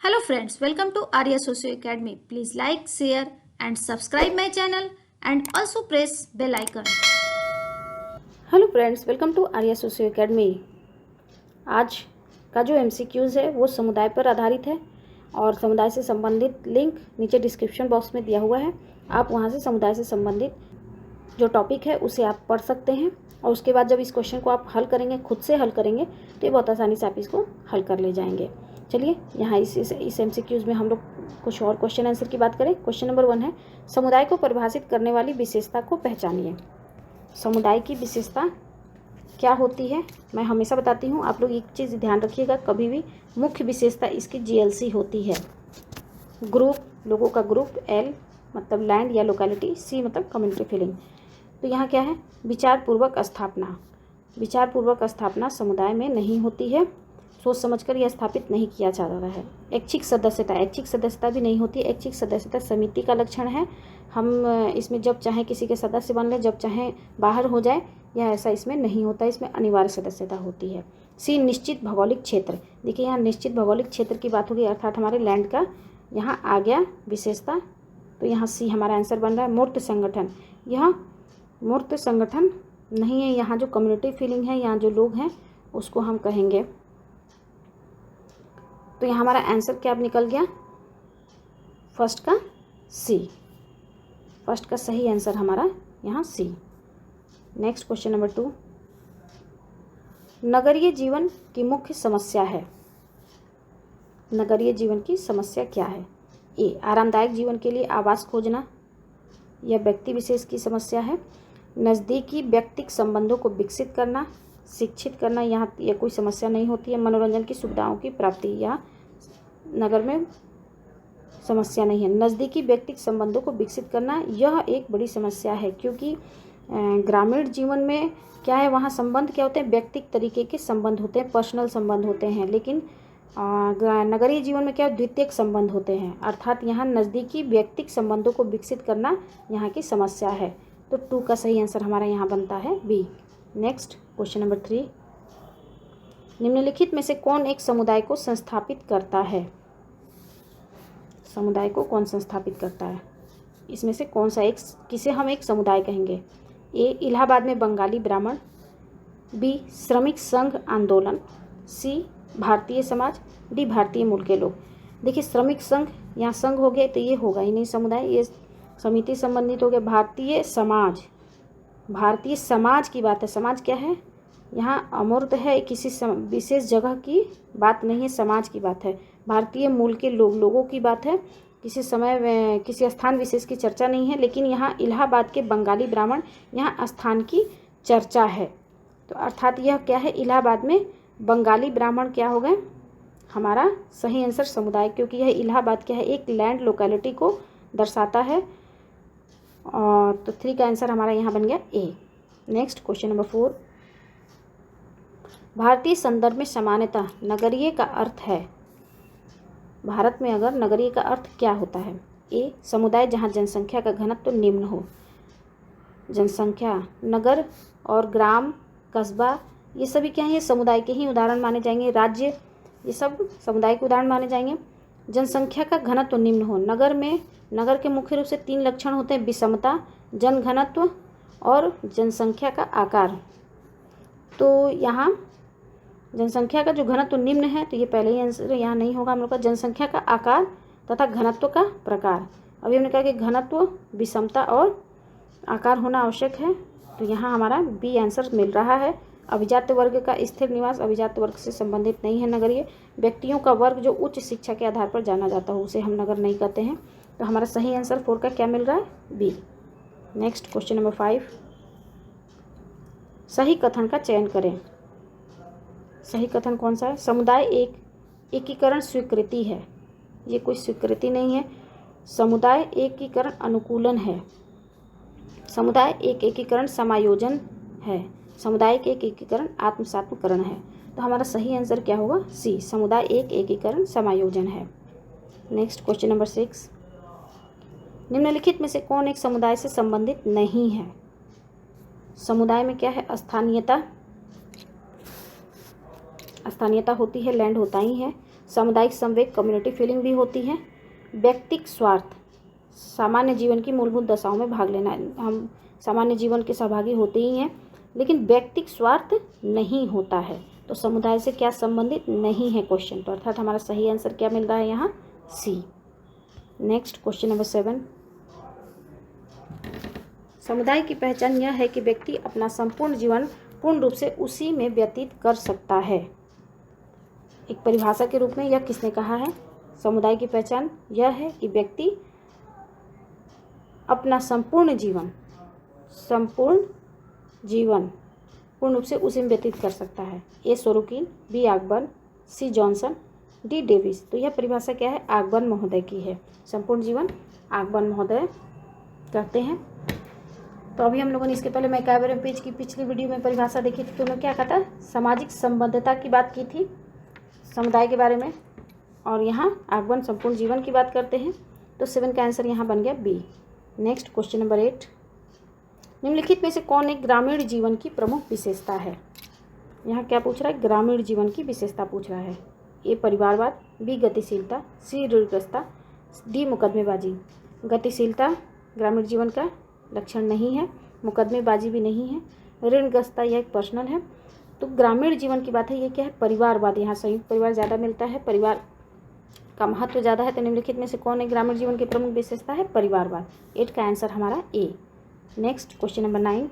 Hello friends, welcome to Arya Socio Academy. Please like, share and subscribe my channel and also press bell icon. Hello friends, welcome to Arya socio academy. आज का जो MCQs है वो समुदाय पर आधारित है और समुदाय से संबंधित लिंक नीचे डिस्क्रिप्शन बॉक्स में दिया हुआ है। आप वहां से समुदाय से संबंधित जो टॉपिक है उसे आप पढ़ सकते हैं और उसके बाद जब इस क्वेश्चन को आप हल करेंगे, खुद से हल करेंगे, तो ये बहुत आसानी से आप इसको हल कर ले जाएंगे। चलिए यहाँ इस एमसीक्यूज़ में हम लोग कुछ और क्वेश्चन आंसर की बात करें। क्वेश्चन नंबर 1 है, समुदाय को परिभाषित करने वाली विशेषता को पहचानिए। समुदाय की विशेषता क्या होती है? मैं हमेशा बताती हूँ, आप लोग एक चीज़ ध्यान रखिएगा, कभी भी मुख्य विशेषता इसकी जीएलसी होती है। ग्रुप, लोगों का ग्रुप, एल मतलब लैंड या लोकेलिटी, सी मतलब कम्युनिटी फीलिंग। तो यहाँ क्या है? विचारपूर्वक स्थापना। विचारपूर्वक स्थापना समुदाय में नहीं होती है, सोच समझकर यह स्थापित नहीं किया जा रहा है। ऐच्छिक सदस्यता, ऐच्छिक सदस्यता भी नहीं होती। ऐच्छिक सदस्यता समिति का लक्षण है। हम इसमें जब चाहें किसी के सदस्य बन लें, जब चाहें बाहर हो जाए, या ऐसा इसमें नहीं होता। इसमें अनिवार्य सदस्यता होती है। सी, निश्चित भौगोलिक क्षेत्र। देखिए यहाँ निश्चित भौगोलिक क्षेत्र की बात होगी, अर्थात हमारे लैंड का यहाँ आ गया विशेषता। तो यहाँ सी हमारा आंसर बन रहा है। मूर्त संगठन, यह मूर्त संगठन नहीं है। यहाँ जो कम्युनिटी फीलिंग है, यहाँ जो लोग हैं उसको हम कहेंगे। तो यहाँ हमारा आंसर क्या निकल गया? फर्स्ट का सी। फर्स्ट का सही आंसर हमारा यहाँ सी। नेक्स्ट क्वेश्चन नंबर 2, नगरीय जीवन की मुख्य समस्या है। नगरीय जीवन की समस्या क्या है? ए, आरामदायक जीवन के लिए आवास खोजना, यह व्यक्ति विशेष की समस्या है। नज़दीकी व्यक्तिक संबंधों को विकसित करना, शिक्षित करना, यहाँ यह कोई समस्या नहीं होती है। मनोरंजन की सुविधाओं की प्राप्ति, यह नगर में समस्या नहीं है। नज़दीकी व्यक्तिक संबंधों को विकसित करना यह एक बड़ी समस्या है, क्योंकि ग्रामीण जीवन में क्या है, वहाँ संबंध क्या होते हैं? व्यक्तिक तरीके के संबंध होते हैं, पर्सनल संबंध होते हैं। लेकिन नगरीय जीवन में क्या द्वितीयक संबंध होते हैं, अर्थात यहाँ नज़दीकी व्यक्तिक संबंधों को विकसित करना यहाँ की समस्या है। तो 2 का सही आंसर हमारा यहाँ बनता है बी। नेक्स्ट क्वेश्चन नंबर 3, निम्नलिखित में से कौन एक समुदाय को संस्थापित करता है? समुदाय को कौन संस्थापित करता है? इसमें से कौन सा एक, किसे हम एक समुदाय कहेंगे? ए, इलाहाबाद में बंगाली ब्राह्मण। बी, श्रमिक संघ आंदोलन। सी, भारतीय समाज। डी, भारतीय मूल के लोग। देखिए श्रमिक संघ, यहाँ संघ हो गए तो ये होगा ही नहीं समुदाय, ये समिति संबंधित हो गया। भारतीय समाज, भारतीय समाज की बात है। समाज क्या है? यहाँ अमूर्त है, किसी विशेष जगह की बात नहीं है, समाज की बात है। भारतीय मूल के लोग, लोगों की बात है, किसी समय में किसी स्थान विशेष की चर्चा नहीं है। लेकिन यहाँ इलाहाबाद के बंगाली ब्राह्मण, यहाँ स्थान की चर्चा है। तो अर्थात यह क्या है? इलाहाबाद में बंगाली ब्राह्मण क्या हो गए? हमारा सही आंसर समुदाय, क्योंकि यह इलाहाबाद क्या है? एक लैंड लोकेलिटी को दर्शाता है। और तो 3 का आंसर हमारा यहाँ बन गया ए। नेक्स्ट क्वेश्चन नंबर 4, भारतीय संदर्भ में सामान्यतः नगरीय का अर्थ है। भारत में अगर नगरीय का अर्थ क्या होता है? ए, समुदाय जहाँ जनसंख्या का घनत्व तो निम्न हो। जनसंख्या, नगर और ग्राम, कस्बा, ये सभी क्या है? ये समुदाय के ही उदाहरण माने जाएंगे। राज्य, ये सब समुदाय के उदाहरण माने जाएंगे। जनसंख्या का घनत्व तो निम्न हो। नगर में, नगर के मुख्य रूप से 3 लक्षण होते हैं, विषमता, जनघनत्व और जनसंख्या का आकार। तो यहाँ जनसंख्या का जो घनत्व निम्न है, तो ये पहले ही आंसर यहाँ नहीं होगा हम लोग का। जनसंख्या का आकार तथा घनत्व का प्रकार, अभी हमने कहा कि घनत्व, विषमता और आकार होना आवश्यक है। तो यहाँ हमारा बी आंसर मिल रहा है। अभिजात वर्ग का स्थिर निवास अभिजात वर्ग से संबंधित नहीं है। नगरीय व्यक्तियों का वर्ग जो उच्च शिक्षा के आधार पर जाना जाता हो, उसे हम नगर नहीं कहते हैं। तो हमारा सही आंसर 4 का क्या मिल रहा है? बी। नेक्स्ट क्वेश्चन नंबर 5, सही कथन का चयन करें। सही कथन कौन सा है? समुदाय एक एकीकरण स्वीकृति है। ये कोई स्वीकृति नहीं है। समुदाय एकीकरण अनुकूलन है। समुदाय एक एकीकरण समायोजन है। समुदाय के एक एकीकरण आत्मसात्मकरण है। तो हमारा सही आंसर क्या होगा? सी, समुदाय एक एकीकरण समायोजन है। नेक्स्ट क्वेश्चन नंबर 6, निम्नलिखित में से कौन एक समुदाय से संबंधित नहीं है? समुदाय में क्या है? स्थानीयता, स्थानीयता होती है, लैंड होता ही है। सामुदायिक संवेग कम्युनिटी फीलिंग भी होती है। व्यक्तिक स्वार्थ सामान्य जीवन की मूलभूत दशाओं में भाग लेना, हम सामान्य जीवन के सहभागी होते ही हैं, लेकिन व्यक्तिक स्वार्थ नहीं होता है, तो समुदाय से क्या संबंधित नहीं है क्वेश्चन। तो अर्थात हमारा सही आंसर क्या मिल रहा है यहाँ, सी। नेक्स्ट क्वेश्चन नंबर 7, समुदाय की पहचान यह है कि व्यक्ति अपना संपूर्ण जीवन पूर्ण रूप से उसी में व्यतीत कर सकता है। एक परिभाषा के रूप में यह किसने कहा है, समुदाय की पहचान यह है कि व्यक्ति अपना संपूर्ण जीवन पूर्ण रूप से उसी में व्यतीत कर सकता है। ए सोरोकिन, बी आकबर्न, सी जॉनसन, डी डेविस। तो यह परिभाषा क्या है, आकबर्न महोदय की है। संपूर्ण जीवन आकबर्न महोदय कहते हैं। तो अभी हम लोगों ने इसके पहले मैकाइवर पेज की पिछली वीडियो में परिभाषा देखी थी, तो उन्होंने क्या कहा था, सामाजिक संबद्धता की बात की थी समुदाय के बारे में, और यहाँ आकबर्न संपूर्ण जीवन की बात करते हैं। तो 7 का आंसर यहाँ बन गया बी। नेक्स्ट क्वेश्चन नंबर 8, निम्नलिखित में से कौन एक ग्रामीण जीवन की प्रमुख विशेषता है। यहाँ क्या पूछ रहा है, ग्रामीण जीवन की विशेषता पूछ रहा है। ए परिवारवाद, बी गतिशीलता, सी ऋणग्रस्तता, डी मुकदमेबाजी। गतिशीलता ग्रामीण जीवन का लक्षण नहीं है, मुकदमेबाजी भी नहीं है, ऋणग्रस्तता यह एक पर्सनल है। तो ग्रामीण जीवन की बात है, ये क्या है, परिवारवाद। यहाँ संयुक्त परिवार ज़्यादा मिलता है, परिवार का महत्व ज़्यादा है। तो निम्नलिखित में से कौन है ग्रामीण जीवन की प्रमुख विशेषता है, परिवारवाद। 8 का आंसर हमारा ए। नेक्स्ट क्वेश्चन नंबर 9,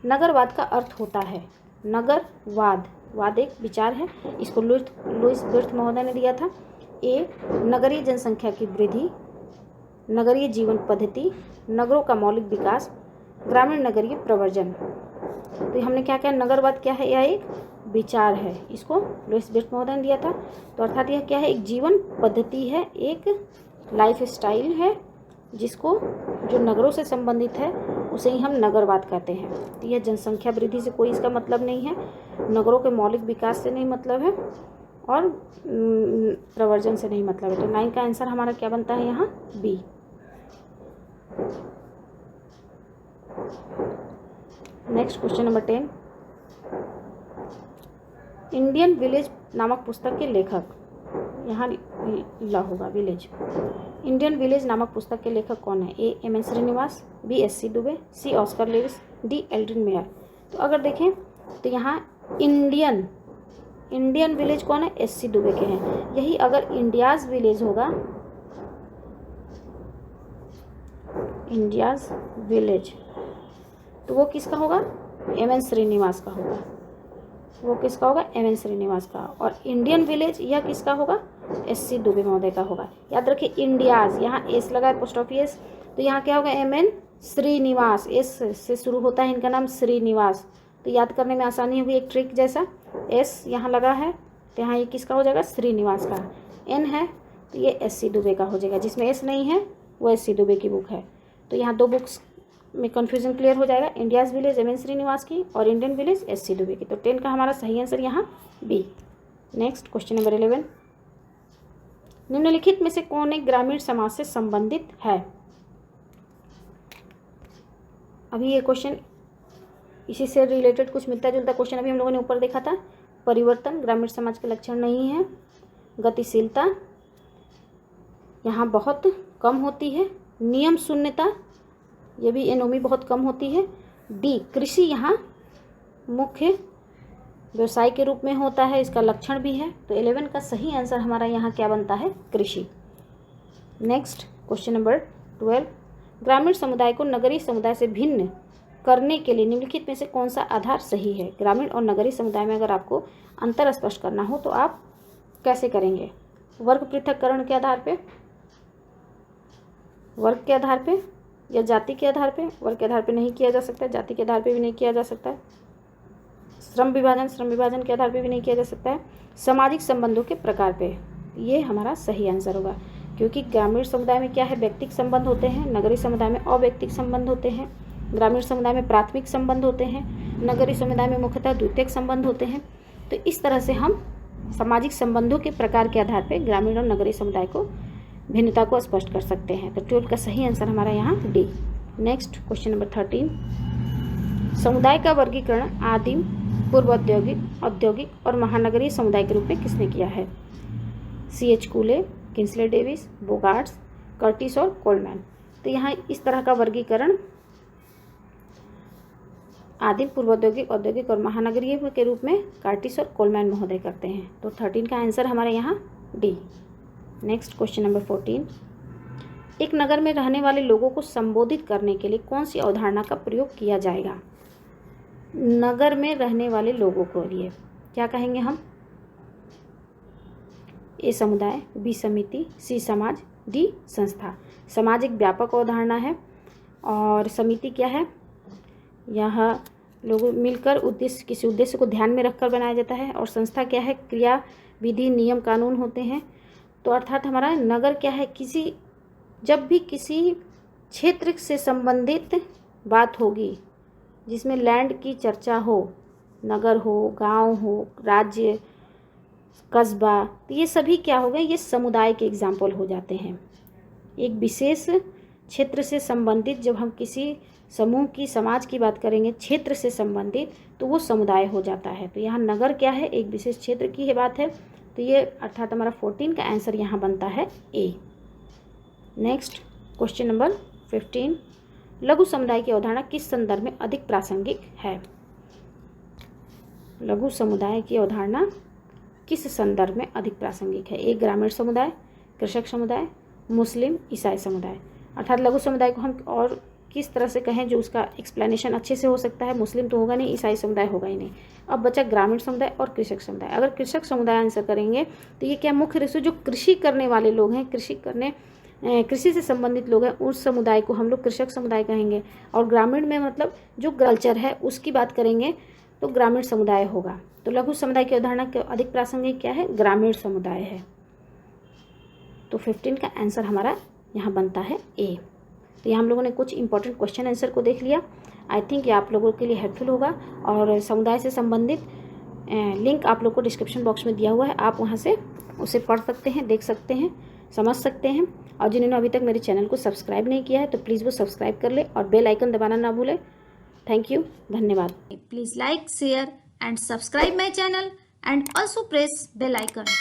नगरवाद का अर्थ होता है। नगरवाद, वाद एक विचार है, इसको लुईस विर्थ महोदय ने दिया था। ए नगरीय जनसंख्या की वृद्धि, नगरीय जीवन पद्धति, नगरों का मौलिक विकास, ग्रामीण नगरीय प्रवर्जन। तो हमने क्या कहा, नगरवाद क्या है, यह एक विचार है, इसको लुईस विर्थ महोदय ने दिया था। तो अर्थात यह क्या है, एक जीवन पद्धति है, एक लाइफ स्टाइल है, जिसको जो नगरों से संबंधित है उसे ही हम नगरवाद कहते हैं। तो यह जनसंख्या वृद्धि से कोई इसका मतलब नहीं है, नगरों के मौलिक विकास से नहीं मतलब है, और प्रवर्जन से नहीं मतलब है। तो 9 का आंसर हमारा क्या बनता है यहाँ, B. Next question number 10, Indian village नामक पुस्तक के लेखक, यहाँ ला होगा विलेज। इंडियन विलेज नामक पुस्तक के लेखक कौन है। A M N Srinivas, B S C Dube, C Oscar Lewis, D Adrian Mayer. तो अगर देखें तो यहाँ इंडियन विलेज कौन है, एस सी दुबे के हैं। यही अगर इंडियाज़ विलेज होगा, इंडियाज़ विलेज, तो वो किसका होगा, एम एन श्रीनिवास का होगा। वो किसका होगा, एम एन श्रीनिवास का। और इंडियन विलेज यह किसका होगा, एस सी दुबे महोदय का होगा। याद रखिए इंडियाज़, यहाँ एस लगा है, पोस्ट ऑफिस, तो यहाँ क्या होगा, एम एन श्रीनिवास, एस से शुरू होता है इनका नाम श्रीनिवास। तो याद करने में आसानी होगी, एक ट्रिक जैसा। एस यहाँ लगा है तो यहाँ ये किसका हो जाएगा, श्रीनिवास का। एन है तो ये एस सी दुबे का हो जाएगा, जिसमें एस नहीं है वो एस सी दुबे की बुक है। तो यहाँ 2 बुक्स में कन्फ्यूजन क्लियर हो जाएगा, India's village M N Srinivas की और Indian village S C Dube की। तो 10 का हमारा सही आंसर यहाँ बी। नेक्स्ट क्वेश्चन नंबर 11, निम्नलिखित में से कौन एक ग्रामीण समाज से संबंधित है। अभी ये क्वेश्चन इसी से रिलेटेड कुछ मिलता जुलता क्वेश्चन अभी हम लोगों ने ऊपर देखा था। परिवर्तन ग्रामीण समाज के लक्षण नहीं है, गतिशीलता यहाँ बहुत कम होती है, नियम शून्यता ये भी एनोमी बहुत कम होती है। डी कृषि यहाँ मुख्य व्यवसाय के रूप में होता है, इसका लक्षण भी है। तो 11 का सही आंसर हमारा यहाँ क्या बनता है, कृषि। नेक्स्ट क्वेश्चन नंबर 12, ग्रामीण समुदाय को नगरीय समुदाय से भिन्न करने के लिए निम्नलिखित में से कौन सा आधार सही है। ग्रामीण और नगरीय समुदाय में अगर आपको अंतर स्पष्ट करना हो तो आप कैसे करेंगे, वर्ग पृथक्करण के आधार पे, वर्ग के आधार पे या जाति के आधार पे। वर्ग के आधार पे नहीं किया जा सकता, जाति के आधार पे भी नहीं किया जा सकता है, श्रम विभाजन के आधार पे भी नहीं किया जा सकता है, सामाजिक संबंधों के प्रकार पे। ये हमारा सही आंसर होगा, क्योंकि ग्रामीण समुदाय में क्या है, व्यक्तिक संबंध होते हैं, नगरीय समुदाय में अव्यक्तिक संबंध होते हैं। ग्रामीण समुदाय में प्राथमिक संबंध होते हैं, नगरीय समुदाय में मुख्यतः द्वितीयक संबंध होते हैं। तो इस तरह से हम सामाजिक संबंधों के प्रकार के आधार पर ग्रामीण और नगरीय समुदाय को भिन्नता को स्पष्ट कर सकते हैं। तो 12 का सही आंसर हमारा यहाँ डी। नेक्स्ट क्वेश्चन नंबर 13, समुदाय का वर्गीकरण आदिम, पूर्व औद्योगिक, औद्योगिक और महानगरीय समुदाय के रूप में किसने किया है। C.H. कूले, किंसले डेविस, बोगार्ट्स, कर्टिस और कोलमैन। तो यहाँ इस तरह का वर्गीकरण आदिम पूर्वौद्योगिक, औद्योगिक और महानगरीय के रूप में कर्टिस और कोलमैन महोदय करते हैं। तो 13 का आंसर हमारे यहाँ डी। नेक्स्ट क्वेश्चन नंबर 14, एक नगर में रहने वाले लोगों को संबोधित करने के लिए कौन सी अवधारणा का प्रयोग किया जाएगा? नगर में रहने वाले लोगों को लिए क्या कहेंगे हम? ए समुदाय, बी समिति, सी समाज, डी संस्था। समाज एक व्यापक अवधारणा है और समिति क्या है? यह लोग मिलकर किसी उद्देश्य को ध्यान में रखकर बनाया जाता है। और संस्था क्या है? क्रिया, विधि, नियम, कानून होते हैं। तो अर्थात हमारा नगर क्या है? जब भी किसी क्षेत्र से संबंधित बात होगी जिसमें लैंड की चर्चा हो, नगर हो, गांव हो, राज्य, कस्बा, तो ये सभी क्या हो गए? ये समुदाय के एग्जाम्पल हो जाते हैं। एक विशेष क्षेत्र से संबंधित जब हम किसी समूह की, समाज की बात करेंगे क्षेत्र से संबंधित, तो वो समुदाय हो जाता है। तो यहाँ नगर क्या है? एक विशेष क्षेत्र की बात है। तो ये अर्थात हमारा 14 का आंसर यहाँ बनता है ए। नेक्स्ट क्वेश्चन नंबर 15, लघु समुदाय की अवधारणा किस संदर्भ में अधिक प्रासंगिक है? लघु समुदाय की अवधारणा किस संदर्भ में अधिक प्रासंगिक है? एक ग्रामीण समुदाय, कृषक समुदाय, मुस्लिम, ईसाई समुदाय। अर्थात लघु समुदाय को हम और किस तरह से कहें जो उसका एक्सप्लेनेशन अच्छे से हो सकता है? मुस्लिम तो होगा नहीं, ईसाई समुदाय होगा ही नहीं। अब बचा ग्रामीण समुदाय और कृषक समुदाय। अगर कृषक समुदाय आंसर करेंगे तो ये क्या मुख्य रूप से जो कृषि करने वाले लोग हैं, कृषि से संबंधित लोग हैं, उस समुदाय को हम लोग कृषक समुदाय कहेंगे। और ग्रामीण में मतलब जो कल्चर है उसकी बात करेंगे तो ग्रामीण समुदाय होगा। तो लघु समुदाय की अवधारणा के अधिक प्रासंगिक क्या है? ग्रामीण समुदाय है। तो 15 का आंसर हमारा यहाँ बनता है ए। तो यहाँ हम लोगों ने कुछ इंपॉर्टेंट क्वेश्चन आंसर को देख लिया। आई थिंक ये आप लोगों के लिए हेल्पफुल होगा। और समुदाय से संबंधित लिंक आप लोग को डिस्क्रिप्शन बॉक्स में दिया हुआ है, आप वहाँ से उसे पढ़ सकते हैं, देख सकते हैं, समझ सकते हैं। और जिन्होंने अभी तक मेरे चैनल को सब्सक्राइब नहीं किया है तो प्लीज़ वो सब्सक्राइब कर ले और बेल आइकन दबाना ना भूलें। थैंक यू, धन्यवाद। Please like, share and subscribe my channel and also press bell icon.